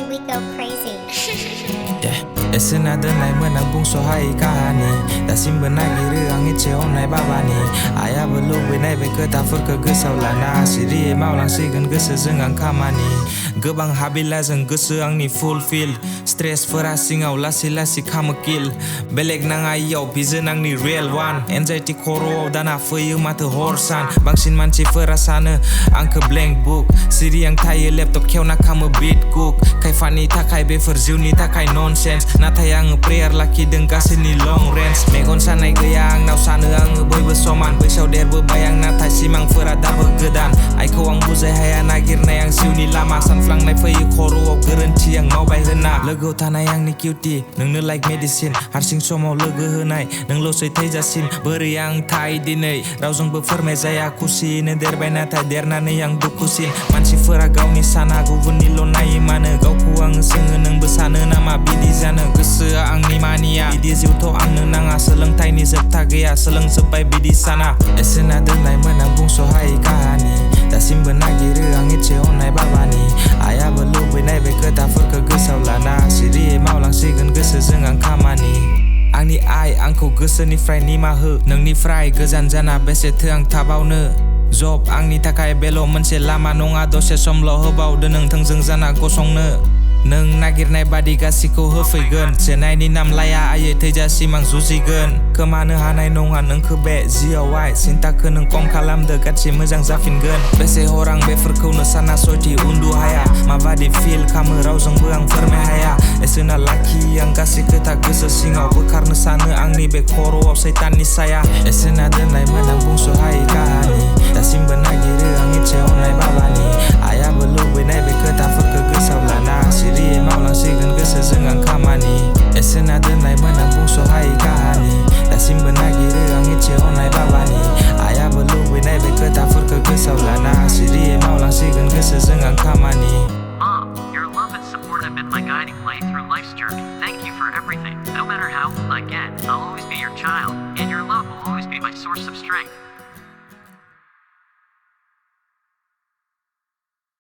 we go crazy. Esena दोननाय मोनां बुंस'हायै काहानि दासिमबो नागिरो आंनि अननाय बाबानि आइयाबो लुबैनाय बे खोथाफोरखौ गोसोआव लाना सिरियै मावलांसिगोन गोसोजों आं खामानि गोबां हाबिलाजों गोसो आंनि फुलफिल स्ट्रेसफोरा सिङाव लासै लासै खामो किल बेलेग नाङा इयाव भिजन आंनि रियेल वान एनजाइटि खर'आव दाना फैयो माथो हर सान बांसिन मानसिफोरा सानो आंखौ ब्लेंक बुक सिरि आं थायो लेपटप खेवना खामो बिट कुक खायफानि थाखाय बेफोर जिउनि थाखाय ननसेन्स नाथाय आङो प्रेयार लाखिदों गासैनि लं रेन्ज मेगन सानाय गैया आंनाव सानो आङो बयबो समान बैसोआव देरबोबाय आं नाथाय सिमांफोरा दाबो गोदान आइखौ आं बुजाय हाया नागिरनाय आं जिउनि लामा सानफ्लांनाय फैयो खर'आव गोरोन्थि आं मावबाय होना लोगोआव थानाय आंनि किउटि नोंनो लाइक मेडिसिन हारसिं समाव लोगो होनाय नोंल'सै थैजासिम बोरै आं थाय दिनै रावजोंबो फोरमाय जाया खुसियैनो देरबाय नाथाय देरनानै आं दुखुसिन मानसिफोरा गावनि साना गुबुननिल' नायो मानो गावखौ आङो सोङो नोंबो सानो नामा बिदि जानो गोसोआ आंनि मानिया बिदि जिउथ' आंनो नाङा सोलोंथाइनि जोबथा गैया सोलोंजोब्बाय बिदि साना एसेना दोननाय मोनां बुंस'हायै काहानि दासिमबो नागिरो आंनि अननाय बाबानि आइयाबो लुबैनाय बे खोथाफोरखौ गोसोआव लाना सिरियै मावलांसिगोन गोसोजों आं खामानि आंनि आइ आंखौ गोसोनिफ्राय निमाहा हो नोंनिफ्राय गोजान जाना बेसेथो आं थाबावनो जब आंनि थाखाय बेल' मोनसे लामा नङा दसे समल' होबावदो नों थोंजों जाना गसंनो नों नागिरनाय बादि गासिखौ होफैगोन जेननायनि नाम लाया आयै थैजासिम आं जुजिगोन खोमानो हानाय नङा नोंखौ बे जिउआवहाय सिन्ताखौ नों खम खालामदो गासै मोजां जाफिनगोन बेसे हर आं बेफोरखौनो साना सयथि उन्दु हाया माबादि फिल खामो रावजोंबो आं फोरमाय हाया एसेना लाखि आं गासै खोथा गोसो सिङाव बोखारनो सानो आंनि बे खर'आव सैताननि साया एसेना दोननाय मोनां बुंस'हायै काहानि दासिमबो नागिरो आंनि अननाय बाबानि आइयाबो लुबैनाय बे खोथाफोरखौ गोसोआव लाना सिरियै मावलांसिगोन गोसोजों आं खामानि एसेना दोननाय मोनां बुंस'हायै काहानि दासिमबो नागिरो आंनि अननाय बाबानि आइयाबो लुबैनाय बे खोथाफोरखौ गोसोआव लाना सिरियै मावलांसिगोन गोसोजों आं खामानि Your love and support have been my guiding light through life's journey. Thank you for everything. No matter how old I get, I'll always be your child, and your love will always be my source of strength.